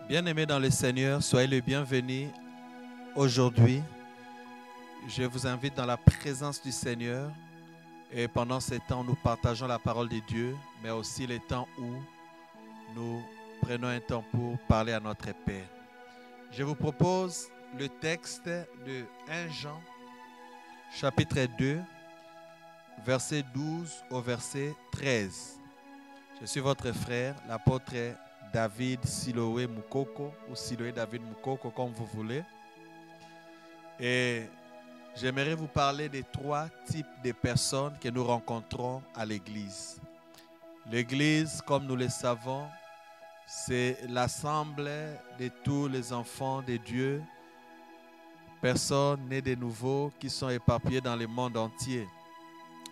Bien-aimés dans le Seigneur, soyez les bienvenus aujourd'hui. Je vous invite dans la présence du Seigneur et pendant ces temps, nous partageons la parole de Dieu, mais aussi les temps où nous prenons un temps pour parler à notre Père. Je vous propose le texte de 1 Jean, chapitre 2, verset 12 au verset 13. Je suis votre frère, l'apôtre David Siloé Moukoko, ou Siloé David Moukoko, comme vous voulez. Et j'aimerais vous parler des 3 types de personnes que nous rencontrons à l'Église. L'Église, comme nous le savons, c'est l'assemblée de tous les enfants de Dieu, personnes nées de nouveau qui sont éparpillées dans le monde entier.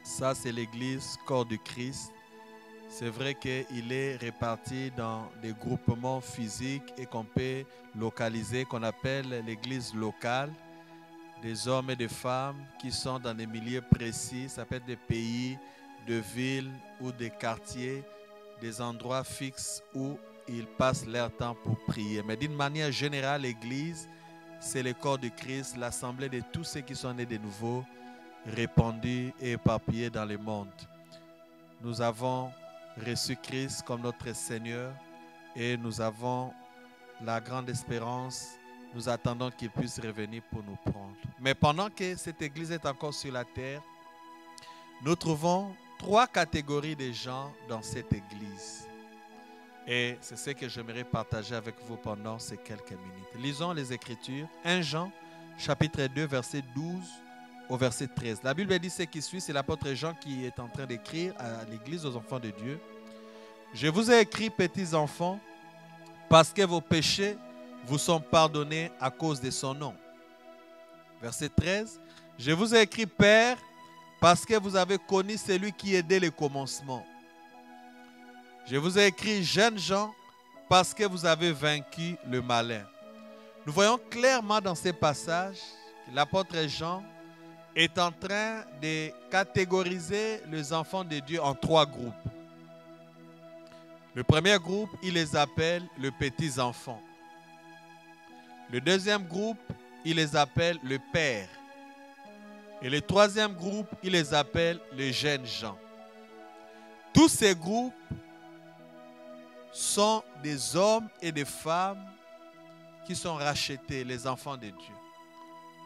Ça, c'est l'Église, corps du Christ. C'est vrai qu'il est réparti dans des groupements physiques et qu'on peut localiser, qu'on appelle l'église locale, des hommes et des femmes qui sont dans des milieux précis. Ça peut être des pays, des villes ou des quartiers, des endroits fixes où ils passent leur temps pour prier. Mais d'une manière générale, l'église, c'est le corps de Christ, l'assemblée de tous ceux qui sont nés de nouveau, répandus et éparpillés dans le monde. Nous avons reçu Christ comme notre Seigneur et nous avons la grande espérance. Nous attendons qu'il puisse revenir pour nous prendre. Mais pendant que cette église est encore sur la terre, nous trouvons 3 catégories de gens dans cette église. Et c'est ce que j'aimerais partager avec vous pendant ces quelques minutes. Lisons les Écritures. 1 Jean, chapitre 2, verset 12 au verset 13. La Bible dit ce qui suit, c'est l'apôtre Jean qui est en train d'écrire à l'église, aux enfants de Dieu. Je vous ai écrit, petits enfants, parce que vos péchés vous sont pardonnés à cause de son nom. Verset 13. Je vous ai écrit, Père, parce que vous avez connu celui qui est dès le commencement. Je vous ai écrit, jeunes gens, parce que vous avez vaincu le malin. Nous voyons clairement dans ces passages que l'apôtre Jean est en train de catégoriser les enfants de Dieu en 3 groupes. Le premier groupe, il les appelle les petits enfants. Le deuxième groupe, il les appelle le père. Et le troisième groupe, il les appelle les jeunes gens. Tous ces groupes sont des hommes et des femmes qui sont rachetés, les enfants de Dieu.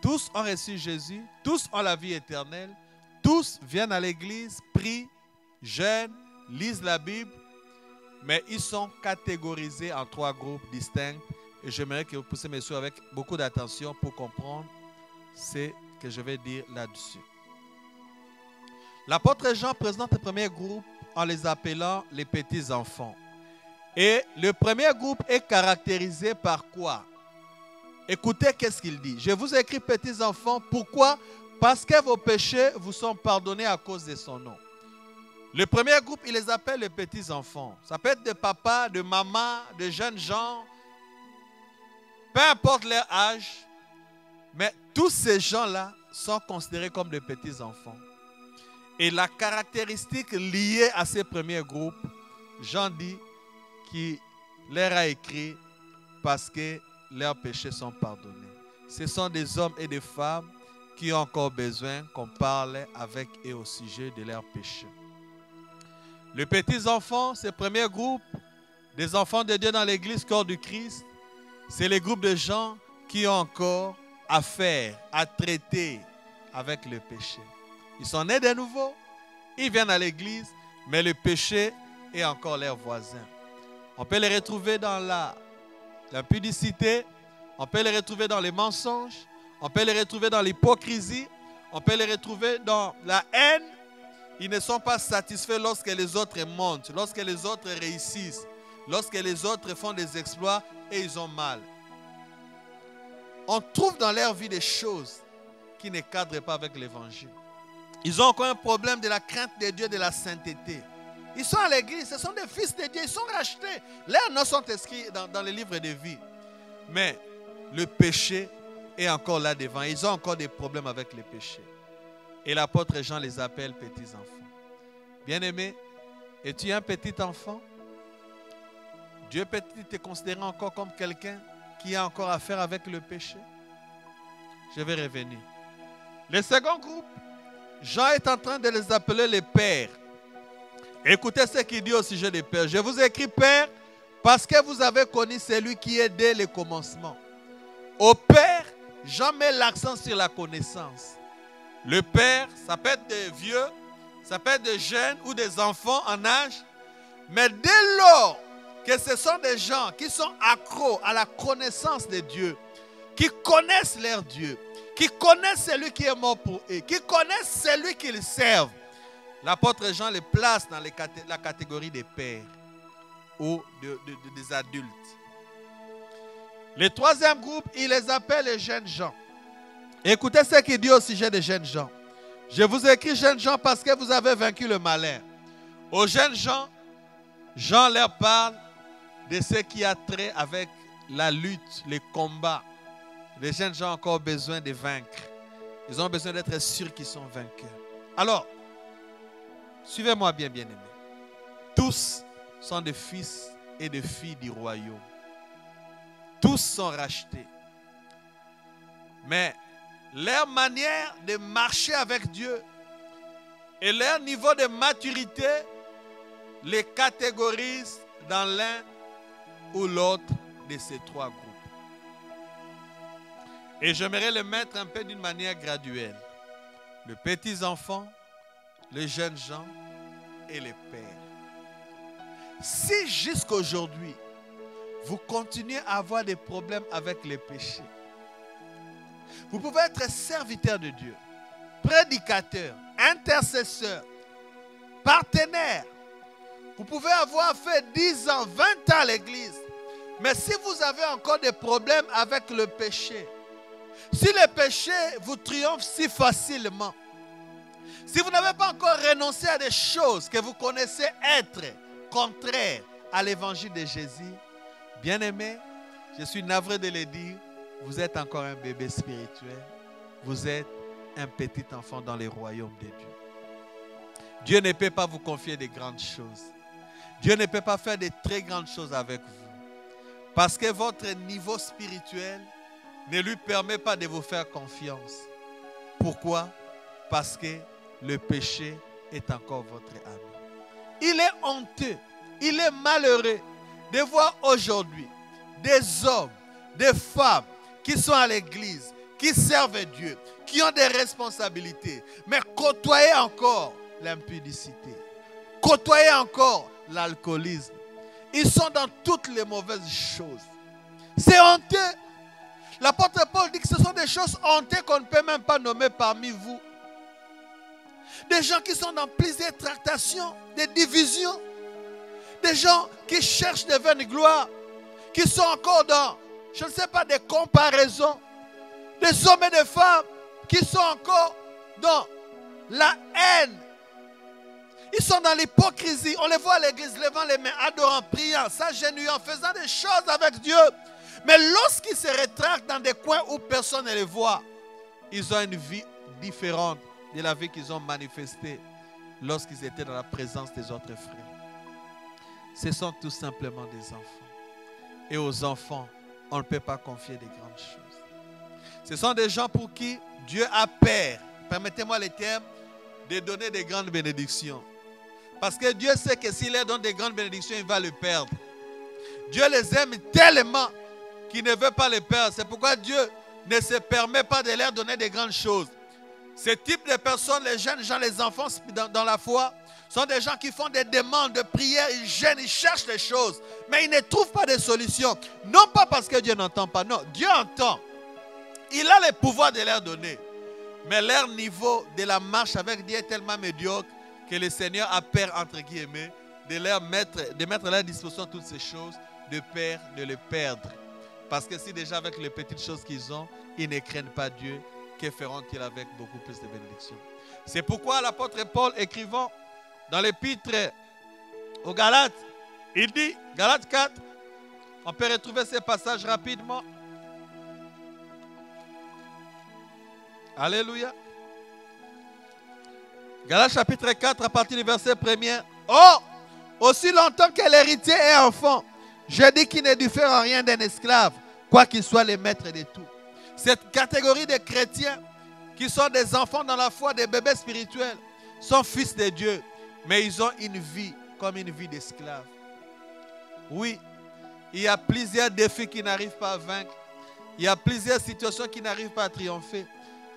Tous ont reçu Jésus, tous ont la vie éternelle, tous viennent à l'église, prient, jeûnent, lisent la Bible, mais ils sont catégorisés en 3 groupes distincts. Et j'aimerais que vous puissiez me suivre avec beaucoup d'attention pour comprendre ce que je vais dire là-dessus. L'apôtre Jean présente le premier groupe en les appelant les petits enfants. Et le premier groupe est caractérisé par quoi? Écoutez qu'est-ce qu'il dit. Je vous ai écrit, petits enfants, pourquoi? Parce que vos péchés vous sont pardonnés à cause de son nom. Le premier groupe, il les appelle les petits enfants. Ça peut être de papa, de maman, de jeunes gens, peu importe leur âge, mais tous ces gens-là sont considérés comme des petits enfants. Et la caractéristique liée à ces premiers groupes, Jean dit qu'il leur a écrit parce que leurs péchés sont pardonnés. Ce sont des hommes et des femmes qui ont encore besoin qu'on parle avec eux au sujet de leurs péchés. Les petits enfants, ce premier groupe des enfants de Dieu dans l'église corps du Christ, c'est les groupes de gens qui ont encore à faire, à traiter avec le péché. Ils sont nés de nouveau, ils viennent à l'église, mais le péché est encore leur voisin. On peut les retrouver dans l'impudicité, on peut les retrouver dans les mensonges, on peut les retrouver dans l'hypocrisie, on peut les retrouver dans la haine. Ils ne sont pas satisfaits lorsque les autres montent, lorsque les autres réussissent, lorsque les autres font des exploits et ils ont mal. On trouve dans leur vie des choses qui ne cadrent pas avec l'évangile. Ils ont encore un problème de la crainte de Dieu, de la sainteté. Ils sont à l'église, ce sont des fils de Dieu, ils sont rachetés. Leurs noms sont inscrits dans le livre de vie. Mais le péché est encore là devant. Ils ont encore des problèmes avec le péché. Et l'apôtre Jean les appelle petits enfants. Bien-aimé, es-tu un petit enfant? Dieu peut-il te considérer encore comme quelqu'un qui a encore affaire avec le péché? Je vais revenir. Le second groupe, Jean est en train de les appeler les pères. Écoutez ce qu'il dit au sujet des pères. Je vous écris père parce que vous avez connu celui qui est dès le commencement. Au père, Jean met l'accent sur la connaissance. Le père, ça peut être des vieux, ça peut être des jeunes ou des enfants en âge. Mais dès lors que ce sont des gens qui sont accros à la connaissance de Dieu, qui connaissent leur Dieu, qui connaissent celui qui est mort pour eux, qui connaissent celui qu'ils servent, l'apôtre Jean les place dans la catégorie des pères ou des adultes. Le troisième groupe, il les appelle les jeunes gens. Écoutez ce qu'il dit au sujet des jeunes gens. Je vous écris jeunes gens parce que vous avez vaincu le malin. Aux jeunes gens, Jean leur parle de ce qui a trait avec la lutte, les combats. Les jeunes gens ont encore besoin de vaincre. Ils ont besoin d'être sûrs qu'ils sont vainqueurs. Alors, suivez-moi bien, bien-aimés. Tous sont des fils et des filles du royaume. Tous sont rachetés. Mais leur manière de marcher avec Dieu et leur niveau de maturité les catégorisent dans l'un ou l'autre de ces trois groupes. Et j'aimerais le mettre un peu d'une manière graduelle. Les petits enfants, les jeunes gens et les pères. Si jusqu'aujourd'hui, vous continuez à avoir des problèmes avec les péchés, vous pouvez être serviteur de Dieu, prédicateur, intercesseur, partenaire. Vous pouvez avoir fait 10 ans, 20 ans à l'église. Mais si vous avez encore des problèmes avec le péché, si le péché vous triomphe si facilement, si vous n'avez pas encore renoncé à des choses que vous connaissez être contraires à l'évangile de Jésus, bien-aimé, je suis navré de le dire, vous êtes encore un bébé spirituel. Vous êtes un petit enfant dans le royaume de Dieu. Dieu ne peut pas vous confier de grandes choses. Dieu ne peut pas faire de très grandes choses avec vous. Parce que votre niveau spirituel ne lui permet pas de vous faire confiance. Pourquoi? Parce que le péché est encore votre ami. Il est honteux, il est malheureux de voir aujourd'hui des hommes, des femmes qui sont à l'église, qui servent Dieu, qui ont des responsabilités, mais côtoyer encore l'impudicité, côtoyer encore l'alcoolisme. Ils sont dans toutes les mauvaises choses. C'est honteux. L'apôtre Paul dit que ce sont des choses honteuses qu'on ne peut même pas nommer parmi vous. Des gens qui sont dans plusieurs tractations, des divisions. Des gens qui cherchent des vaines gloires, qui sont encore dans, je ne sais pas, des comparaisons. Des hommes et des femmes qui sont encore dans la haine. Ils sont dans l'hypocrisie. On les voit à l'église levant les mains, adorant, priant, s'agenouillant, faisant des choses avec Dieu. Mais lorsqu'ils se rétractent dans des coins où personne ne les voit, ils ont une vie différente de la vie qu'ils ont manifestée lorsqu'ils étaient dans la présence des autres frères. Ce sont tout simplement des enfants. Et aux enfants, on ne peut pas confier de grandes choses. Ce sont des gens pour qui Dieu a peur, permettez-moi le terme, de donner des grandes bénédictions. Parce que Dieu sait que s'il leur donne des grandes bénédictions, il va les perdre. Dieu les aime tellement qu'il ne veut pas les perdre. C'est pourquoi Dieu ne se permet pas de leur donner des grandes choses. Ce type de personnes, les jeunes gens, les enfants dans la foi, sont des gens qui font des demandes de prière, ils gênent, ils cherchent des choses, mais ils ne trouvent pas de solution. Non pas parce que Dieu n'entend pas, non, Dieu entend. Il a le pouvoir de leur donner. Mais leur niveau de la marche avec Dieu est tellement médiocre que le Seigneur a peur, entre guillemets, de mettre à leur disposition toutes ces choses, de peur de les perdre. Parce que si déjà avec les petites choses qu'ils ont, ils ne craignent pas Dieu, que feront-ils avec beaucoup plus de bénédictions? C'est pourquoi l'apôtre Paul, écrivant dans l'épître aux Galates, il dit, Galates 4, on peut retrouver ces passages rapidement. Alléluia. Galates chapitre 4 à partir du verset 1er. Oh, aussi longtemps que l'héritier est enfant, Je dis qu'il ne diffère en rien d'un esclave, quoi qu'il soit le maître de tout. Cette catégorie de chrétiens qui sont des enfants dans la foi, des bébés spirituels, sont fils de Dieu, mais ils ont une vie comme une vie d'esclave. Oui, il y a plusieurs défis qu'ils n'arrivent pas à vaincre. Il y a plusieurs situations qu'ils n'arrivent pas à triompher.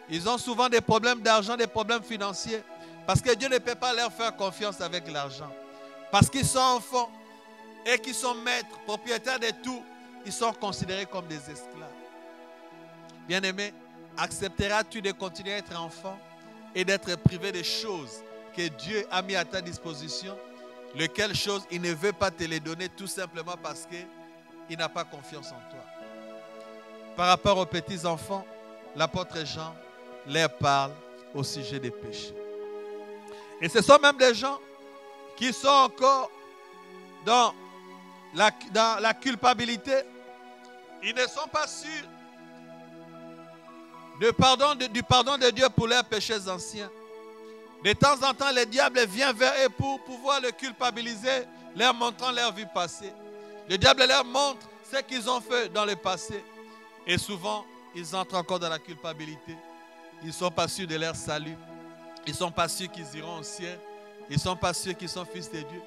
Ils ont souvent des problèmes d'argent, des problèmes financiers, parce que Dieu ne peut pas leur faire confiance avec l'argent. Parce qu'ils sont enfants et qu'ils sont maîtres, propriétaires de tout, ils sont considérés comme des esclaves. Bien-aimé, accepteras-tu de continuer à être enfant et d'être privé des choses que Dieu a mis à ta disposition, lesquelles choses il ne veut pas te les donner tout simplement parce qu'il n'a pas confiance en toi? Par rapport aux petits enfants, l'apôtre Jean leur parle au sujet des péchés. Et ce sont même des gens qui sont encore dans la culpabilité. Ils ne sont pas sûrs du pardon de Dieu pour leurs péchés anciens. De temps en temps, le diable vient vers eux pour pouvoir le culpabiliser, leur montrant leur vie passée. Le diable leur montre ce qu'ils ont fait dans le passé. Et souvent, ils entrent encore dans la culpabilité. Ils ne sont pas sûrs de leur salut. Ils ne sont pas sûrs qu'ils iront au ciel. Ils ne sont pas sûrs qu'ils sont fils de Dieu.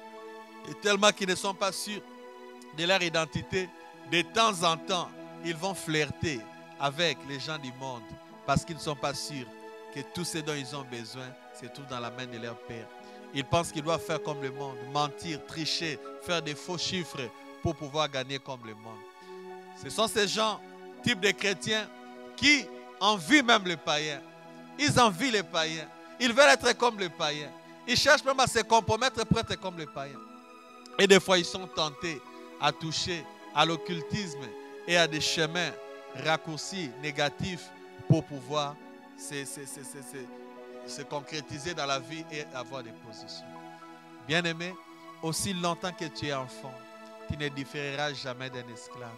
Et tellement qu'ils ne sont pas sûrs de leur identité, de temps en temps, ils vont flirter avec les gens du monde parce qu'ils ne sont pas sûrs que tout ce dont ils ont besoin se trouve dans la main de leur Père. Ils pensent qu'ils doivent faire comme le monde, mentir, tricher, faire des faux chiffres pour pouvoir gagner comme le monde. Ce sont ces gens, type de chrétiens, qui envient même les païens. Ils envient les païens. Ils veulent être comme les païens. Ils cherchent même à se compromettre pour être comme les païens. Et des fois, ils sont tentés à toucher à l'occultisme et à des chemins raccourcis, négatifs, pour pouvoir se concrétiser dans la vie et avoir des positions. Bien-aimé, aussi longtemps que tu es enfant, tu ne différeras jamais d'un esclave.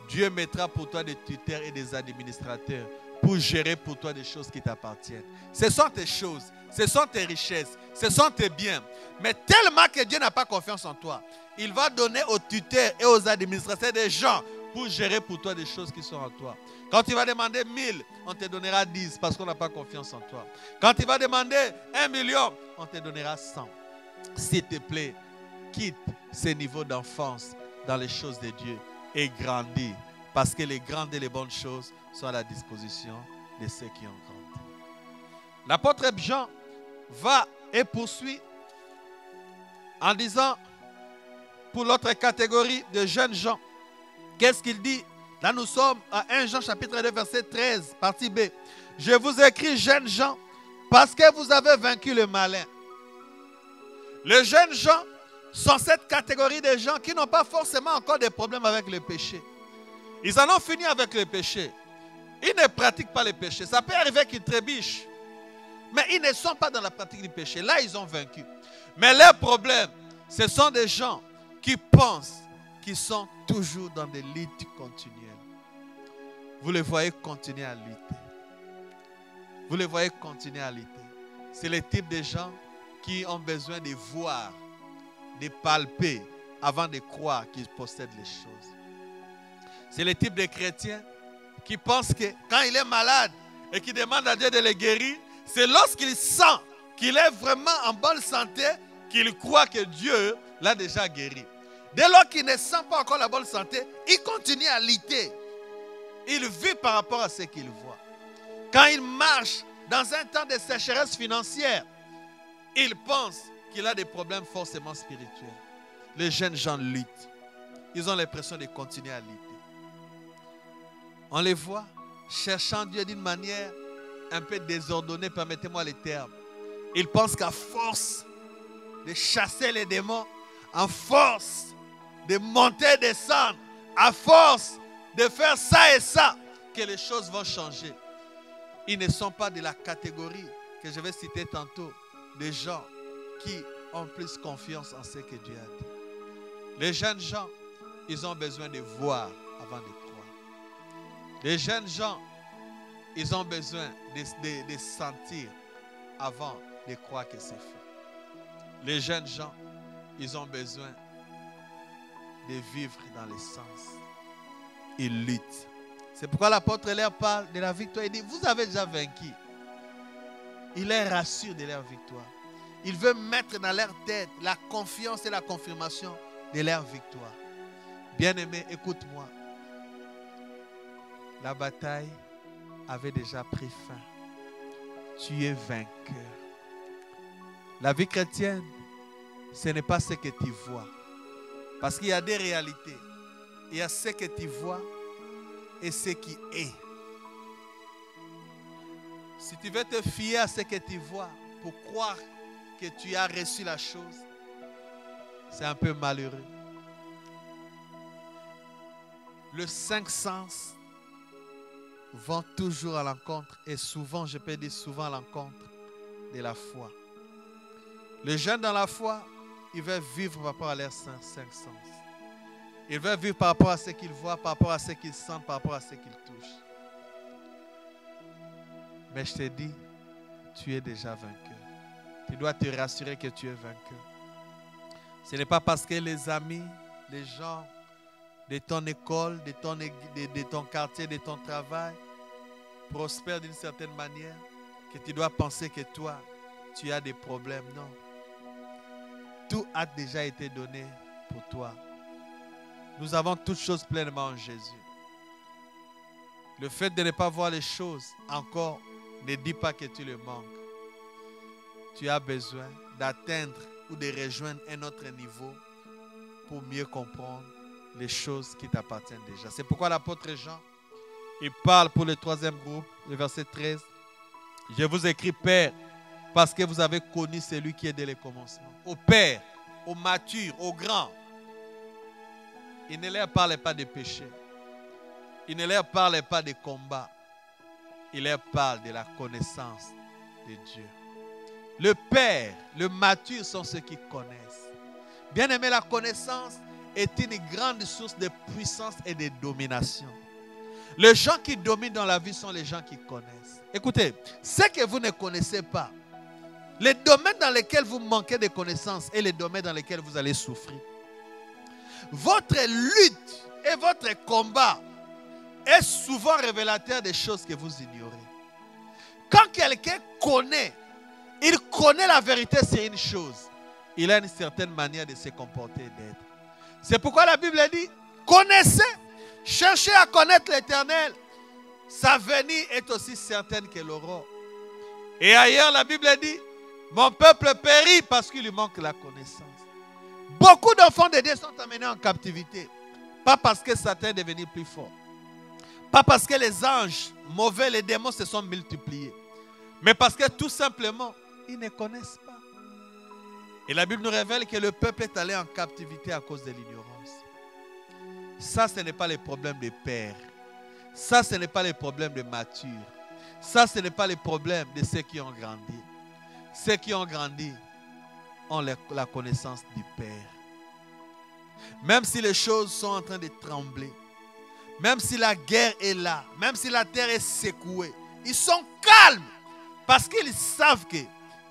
Dieu mettra pour toi des tuteurs et des administrateurs pour gérer pour toi des choses qui t'appartiennent. Ce sont tes choses, ce sont tes richesses, ce sont tes biens. Mais tellement que Dieu n'a pas confiance en toi, il va donner aux tuteurs et aux administrateurs des gens pour gérer pour toi des choses qui sont en toi. Quand tu vas demander 1000, on te donnera 10 parce qu'on n'a pas confiance en toi. Quand tu vas demander 1 million, on te donnera 100. S'il te plaît, quitte ces niveaux d'enfance dans les choses de Dieu et grandis, parce que les grandes et les bonnes choses sont à la disposition de ceux qui ont grandi. L'apôtre Jean va et poursuit en disant, pour l'autre catégorie de jeunes gens, qu'est-ce qu'il dit? Là, nous sommes à 1 Jean chapitre 2, verset 13, partie B. Je vous écris, jeunes gens, parce que vous avez vaincu le malin. Les jeunes gens sont cette catégorie de gens qui n'ont pas forcément encore des problèmes avec le péché. Ils en ont fini avec le péché. Ils ne pratiquent pas le péché. Ça peut arriver qu'ils trébuchent. Mais ils ne sont pas dans la pratique du péché. Là, ils ont vaincu. Mais leur problème, ce sont des gens qui pensent qu'ils sont toujours dans des luttes continuelles. Vous les voyez continuer à lutter. Vous les voyez continuer à lutter. C'est le type de gens qui ont besoin de voir, de palper avant de croire qu'ils possèdent les choses. C'est le type de chrétien qui pense que quand il est malade et qui demande à Dieu de le guérir, c'est lorsqu'il sent qu'il est vraiment en bonne santé qu'il croit que Dieu l'a déjà guéri. Dès lors qu'il ne sent pas encore la bonne santé, il continue à lutter. Il vit par rapport à ce qu'il voit. Quand il marche dans un temps de sécheresse financière, il pense qu'il a des problèmes forcément spirituels. Les jeunes gens luttent. Ils ont l'impression de continuer à lutter. On les voit cherchant Dieu d'une manière un peu désordonnée, permettez-moi les termes. Ils pensent qu'à force de chasser les démons, à force de monter et descendre, à force de faire ça et ça, que les choses vont changer. Ils ne sont pas de la catégorie que je vais citer tantôt, des gens qui ont plus confiance en ce que Dieu a dit. Les jeunes gens, ils ont besoin de voir avant de croire. Les jeunes gens, ils ont besoin de sentir avant de croire que c'est fait. Les jeunes gens, ils ont besoin de vivre dans les sens. Il lutte. C'est pourquoi l'apôtre leur parle de la victoire. Il dit, vous avez déjà vaincu. Il les rassure de leur victoire. Il veut mettre dans leur tête la confiance et la confirmation de leur victoire. Bien-aimé, écoute-moi. La bataille avait déjà pris fin. Tu es vainqueur. La vie chrétienne, ce n'est pas ce que tu vois. Parce qu'il y a des réalités. Il y a ce que tu vois et ce qui est. Si tu veux te fier à ce que tu vois pour croire que tu as reçu la chose, c'est un peu malheureux. Les 5 sens vont toujours à l'encontre, et souvent, je peux dire souvent à l'encontre de la foi. Les jeunes dans la foi, ils veulent vivre par rapport à leurs 5 sens. Ils veulent vivre par rapport à ce qu'ils voient, par rapport à ce qu'ils sentent, par rapport à ce qu'ils touchent. Mais je te dis, tu es déjà vainqueur. Tu dois te rassurer que tu es vainqueur. Ce n'est pas parce que les amis, les gens de ton école, de ton quartier, de ton travail prospèrent d'une certaine manière que tu dois penser que toi, tu as des problèmes. Non. Tout a déjà été donné pour toi. Nous avons toutes choses pleinement en Jésus. Le fait de ne pas voir les choses encore ne dit pas que tu le manques. Tu as besoin d'atteindre ou de rejoindre un autre niveau pour mieux comprendre les choses qui t'appartiennent déjà. C'est pourquoi l'apôtre Jean, il parle pour le 3e groupe, le verset 13. Je vous écris, Père, parce que vous avez connu celui qui est dès le commencement. Au Père, au mature, au grand. Il ne leur parle pas de péché. Il ne leur parle pas de combat. Il leur parle de la connaissance de Dieu. Le Père, le mature sont ceux qui connaissent. Bien aimé, la connaissance est une grande source de puissance et de domination. Les gens qui dominent dans la vie sont les gens qui connaissent. Écoutez, ce que vous ne connaissez pas, les domaines dans lesquels vous manquez de connaissances et les domaines dans lesquels vous allez souffrir. Votre lutte et votre combat est souvent révélateur des choses que vous ignorez. Quand quelqu'un connaît, il connaît la vérité sur une chose, il a une certaine manière de se comporter et d'être. C'est pourquoi la Bible dit, connaissez, cherchez à connaître l'Éternel. Sa venue est aussi certaine que l'aurore. Et ailleurs, la Bible dit, mon peuple périt parce qu'il lui manque la connaissance. Beaucoup d'enfants de Dieu sont amenés en captivité. Pas parce que Satan est devenu plus fort. Pas parce que les anges mauvais, les démons se sont multipliés. Mais parce que tout simplement, ils ne connaissent pas. Et la Bible nous révèle que le peuple est allé en captivité à cause de l'ignorance. Ça, ce n'est pas le problème des pères. Ça, ce n'est pas le problème des matures. Ça, ce n'est pas le problème de ceux qui ont grandi. Ceux qui ont grandi ont la connaissance du Père. Même si les choses sont en train de trembler, même si la guerre est là, même si la terre est secouée, ils sont calmes parce qu'ils savent que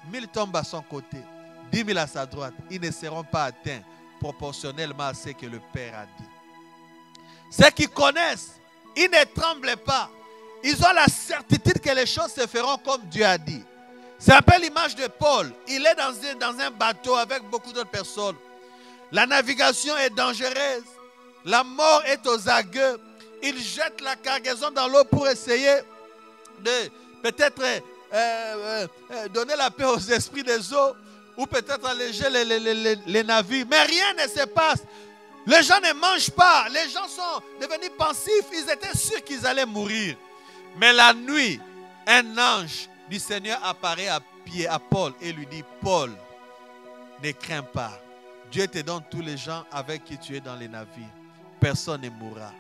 1000 tombent à son côté, 10 000 à sa droite, ils ne seront pas atteints proportionnellement à ce que le Père a dit. Ceux qui connaissent, ils ne tremblent pas. Ils ont la certitude que les choses se feront comme Dieu a dit. C'est un peu l'image de Paul. Il est dans un bateau avec beaucoup d'autres personnes. La navigation est dangereuse. La mort est aux aguets. Il jette la cargaison dans l'eau pour essayer de peut-être donner la paix aux esprits des eaux ou peut-être alléger les navires. Mais rien ne se passe. Les gens ne mangent pas. Les gens sont devenus pensifs. Ils étaient sûrs qu'ils allaient mourir. Mais la nuit, un ange du Seigneur apparaît à Paul et lui dit, Paul, ne crains pas. Dieu te donne tous les gens avec qui tu es dans les navires. Personne ne mourra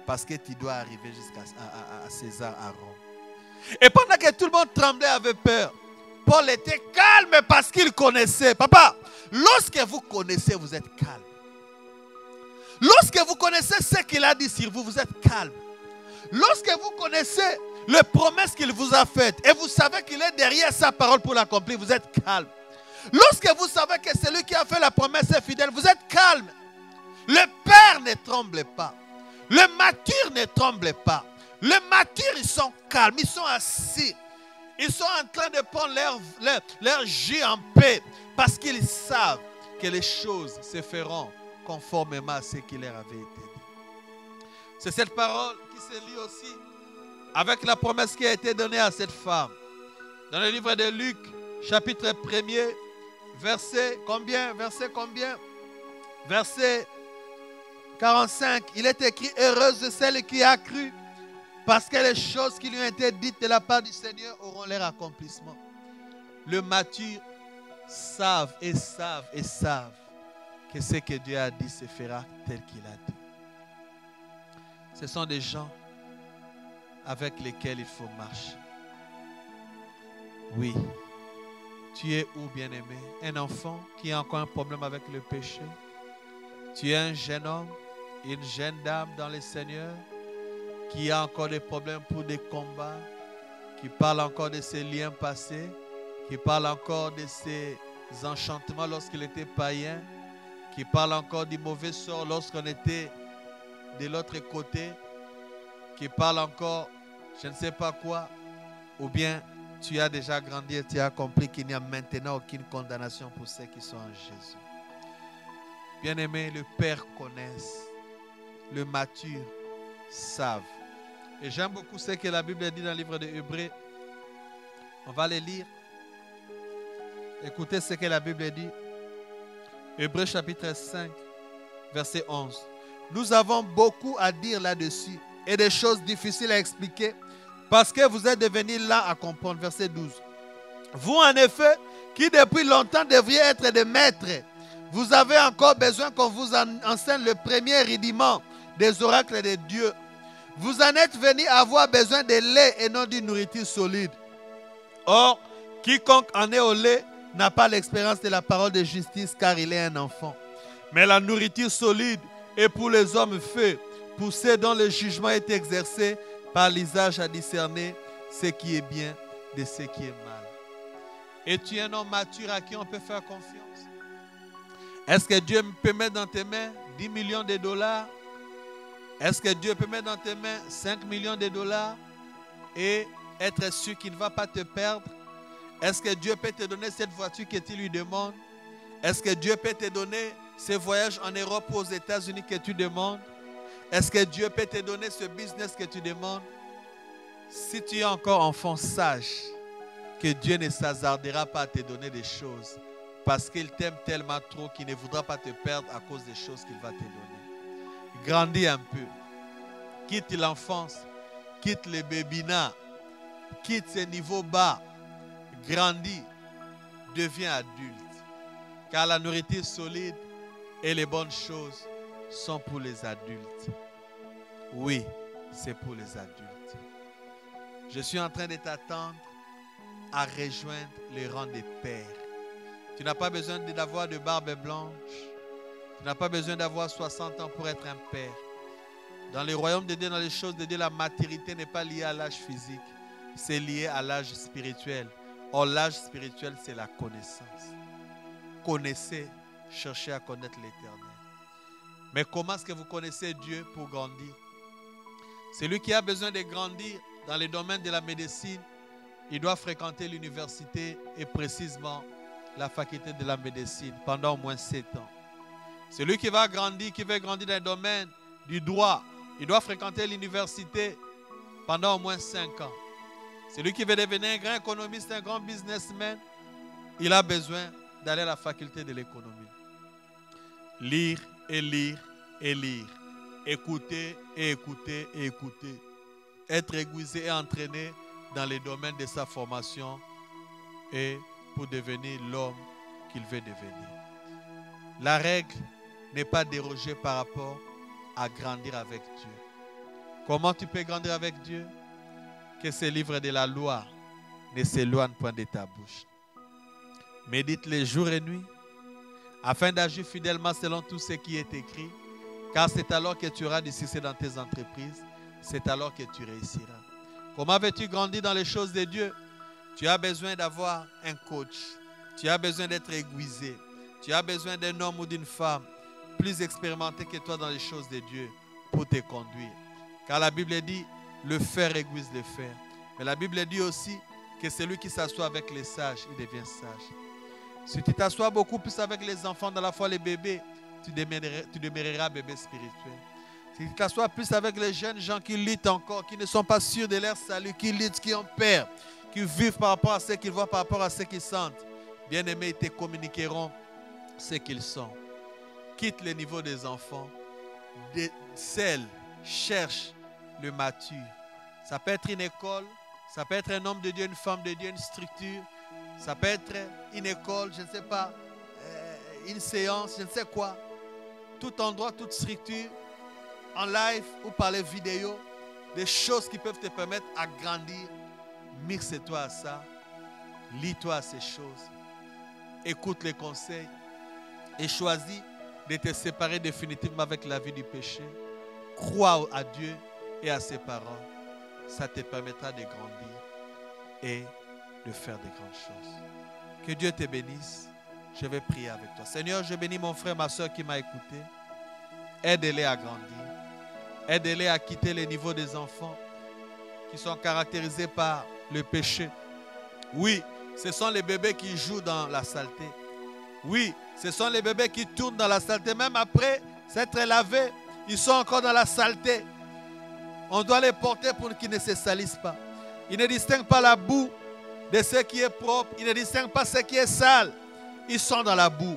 parce que tu dois arriver jusqu'à César à Rome. Et pendant que tout le monde tremblait, avait peur, Paul était calme parce qu'il connaissait. Papa, lorsque vous connaissez, vous êtes calme. Lorsque vous connaissez ce qu'il a dit sur vous, vous êtes calme. Lorsque vous connaissez les promesses qu'il vous a faites et vous savez qu'il est derrière sa parole pour l'accomplir, vous êtes calme. Lorsque vous savez que celui qui a fait la promesse est fidèle, vous êtes calme. Le père ne tremble pas. Le mature ne tremble pas. Les matures, ils sont calmes, ils sont assis. Ils sont en train de prendre leur jus en paix parce qu'ils savent que les choses se feront conformément à ce qui leur avait été dit. C'est cette parole qui se lit aussi avec la promesse qui a été donnée à cette femme. Dans le livre de Luc, chapitre 1er, verset combien? Verset 45. Il est écrit, heureuse celle qui a cru, parce que les choses qui lui ont été dites de la part du Seigneur auront leur accomplissement. Le mature savent que ce que Dieu a dit se fera tel qu'il a dit. Ce sont des gens avec lesquels il faut marcher. Oui. Tu es où, bien-aimé? Un enfant qui a encore un problème avec le péché? Tu es un jeune homme, une jeune dame dans le Seigneur qui a encore des problèmes pour des combats, qui parle encore de ses liens passés, qui parle encore de ses enchantements lorsqu'il était païen, qui parle encore du mauvais sort lorsqu'on était de l'autre côté, qui parle encore je ne sais pas quoi, ou bien tu as déjà grandi et tu as compris qu'il n'y a maintenant aucune condamnation pour ceux qui sont en Jésus. Bien-aimé, le Père connaisse, le mature savent. Et j'aime beaucoup ce que la Bible dit dans le livre de Hébreux. On va le lire. Écoutez ce que la Bible dit. Hébreux chapitre 5, verset 11. Nous avons beaucoup à dire là-dessus et des choses difficiles à expliquer parce que vous êtes devenus là à comprendre. Verset 12. Vous, en effet, qui depuis longtemps devriez être des maîtres, vous avez encore besoin qu'on vous enseigne le premier rudiment des oracles de Dieu. Vous en êtes venus avoir besoin de lait et non d'une nourriture solide. Or, quiconque en est au lait n'a pas l'expérience de la parole de justice car il est un enfant. Mais la nourriture solide est pour les hommes faits, pour ceux dont le jugement est exercé par l'usage à discerner ce qui est bien de ce qui est mal. Es-tu un homme mature à qui on peut faire confiance? Est-ce que Dieu peut mettre dans tes mains 10 millions de dollars? Est-ce que Dieu peut mettre dans tes mains 5 millions de dollars et être sûr qu'il ne va pas te perdre? Est-ce que Dieu peut te donner cette voiture que tu lui demandes? Est-ce que Dieu peut te donner ce voyage en Europe ou aux États-Unis que tu demandes? Est-ce que Dieu peut te donner ce business que tu demandes? Si tu es encore enfant, sache que Dieu ne s'hasardera pas à te donner des choses parce qu'il t'aime tellement trop qu'il ne voudra pas te perdre à cause des choses qu'il va te donner. Grandis un peu. Quitte l'enfance. Quitte les bébinats. Quitte ces niveaux bas. Grandis. Deviens adulte. Car la nourriture solide et les bonnes choses sont pour les adultes. Oui, c'est pour les adultes. Je suis en train de t'attendre à rejoindre les rangs des pères. Tu n'as pas besoin d'avoir de barbe blanche. Tu n'as pas besoin d'avoir 60 ans pour être un père. Dans le royaume de Dieu, dans les choses de Dieu, la maturité n'est pas liée à l'âge physique. C'est lié à l'âge spirituel. Or, l'âge spirituel, c'est la connaissance. Connaissez, cherchez à connaître l'Éternel. Mais comment est-ce que vous connaissez Dieu pour grandir? Celui qui a besoin de grandir dans le domaine de la médecine, il doit fréquenter l'université et précisément la faculté de la médecine pendant au moins 7 ans. Celui qui va grandir, qui veut grandir dans le domaine du droit, il doit fréquenter l'université pendant au moins 5 ans. Celui qui veut devenir un grand économiste, un grand businessman, il a besoin d'aller à la faculté de l'économie. Lire et lire et lire. Écouter et écouter et écouter. Être aiguisé et entraîné dans les domaines de sa formation et pour devenir l'homme qu'il veut devenir. La règle n'est pas dérogée par rapport à grandir avec Dieu. Comment tu peux grandir avec Dieu? Que ce livre de la loi ne s'éloigne point de ta bouche. Médite-les jour et nuit afin d'agir fidèlement selon tout ce qui est écrit, car c'est alors que tu auras du succès dans tes entreprises, c'est alors que tu réussiras. Comment veux-tu grandir dans les choses de Dieu? Tu as besoin d'avoir un coach, tu as besoin d'être aiguisé, tu as besoin d'un homme ou d'une femme plus expérimentés que toi dans les choses de Dieu pour te conduire. Car la Bible dit, le fer aiguise le fer. Mais la Bible dit aussi que celui qui s'assoit avec les sages, il devient sage. Si tu t'assois beaucoup plus avec les enfants, dans la foi les bébés, tu demeureras bébé spirituel. Si tu t'assois plus avec les jeunes gens qui luttent encore, qui ne sont pas sûrs de leur salut, qui luttent, qui ont peur, qui vivent par rapport à ce qu'ils voient, par rapport à ce qu'ils sentent, bien aimés, ils te communiqueront ce qu'ils sont. Quitte le niveau des enfants, cherche le mature. Ça peut être une école, ça peut être un homme de Dieu, une femme de Dieu, une structure, ça peut être une école, je ne sais pas, une séance, je ne sais quoi. Tout endroit, toute structure, en live ou par les vidéos, des choses qui peuvent te permettre à grandir. Mixe-toi à ça, lis-toi à ces choses, écoute les conseils et choisis de te séparer définitivement avec la vie du péché. Crois à Dieu et à ses paroles. Ça te permettra de grandir et de faire de grandes choses. Que Dieu te bénisse. Je vais prier avec toi. Seigneur, je bénis mon frère, ma soeur qui m'a écouté. Aide-les à grandir. Aide-les à quitter les niveaux des enfants qui sont caractérisés par le péché. Oui, ce sont les bébés qui jouent dans la saleté. Oui, ce sont les bébés qui tournent dans la saleté. Même après s'être lavés, ils sont encore dans la saleté. On doit les porter pour qu'ils ne se salissent pas. Ils ne distinguent pas la boue de ce qui est propre. Ils ne distinguent pas ce qui est sale. Ils sont dans la boue.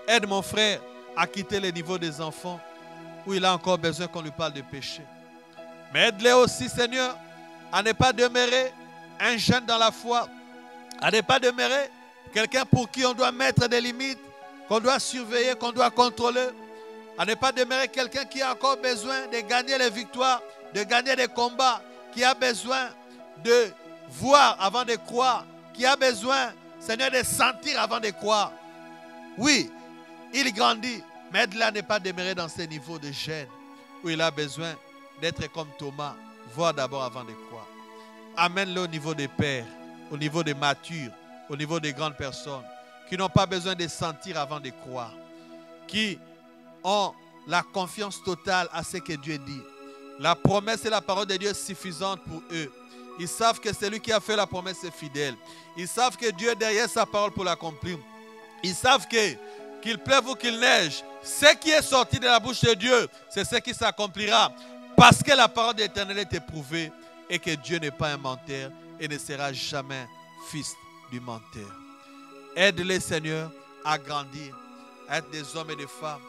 Aide mon frère à quitter le niveau des enfants où il a encore besoin qu'on lui parle de péché. Mais aide-les aussi, Seigneur, à ne pas demeurer un jeune dans la foi, à ne pas demeurer quelqu'un pour qui on doit mettre des limites, qu'on doit surveiller, qu'on doit contrôler, à ne pas demeurer quelqu'un qui a encore besoin de gagner les victoires, de gagner des combats, qui a besoin de voir avant de croire, qui a besoin, Seigneur, de sentir avant de croire. Oui, il grandit, mais aide-le à ne pas demeurer dans ces niveaux de gêne où il a besoin d'être comme Thomas, voir d'abord avant de croire. Amène-le au niveau des pères, au niveau des matures, au niveau des grandes personnes qui n'ont pas besoin de sentir avant de croire, qui ont la confiance totale à ce que Dieu dit. La promesse et la parole de Dieu est suffisante pour eux. Ils savent que celui qui a fait la promesse est fidèle. Ils savent que Dieu est derrière sa parole pour l'accomplir. Ils savent que qu'il pleuve ou qu'il neige, ce qui est sorti de la bouche de Dieu, c'est ce qui s'accomplira. Parce que la parole de l'Éternel est éprouvée et que Dieu n'est pas un menteur et ne sera jamais fils du menteur. Aide-les, Seigneur, à grandir, à être des hommes et des femmes.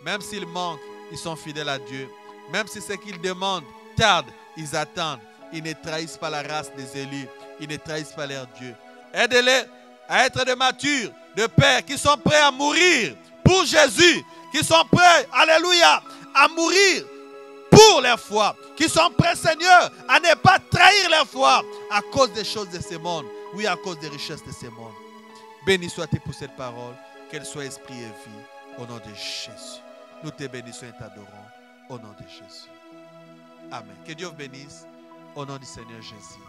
Même s'ils manquent, ils sont fidèles à Dieu. Même si ce qu'ils demandent tarde, ils attendent. Ils ne trahissent pas la race des élus. Ils ne trahissent pas leur Dieu. Aide-les à être des matures, de pères qui sont prêts à mourir pour Jésus, qui sont prêts, alléluia, à mourir pour leur foi, qui sont prêts, Seigneur, à ne pas trahir leur foi à cause des choses de ce monde, oui, à cause des richesses de ce monde. Béni sois-tu pour cette parole, qu'elle soit esprit et vie, au nom de Jésus. Nous te bénissons et t'adorons, au nom de Jésus. Amen. Que Dieu vous bénisse, au nom du Seigneur Jésus.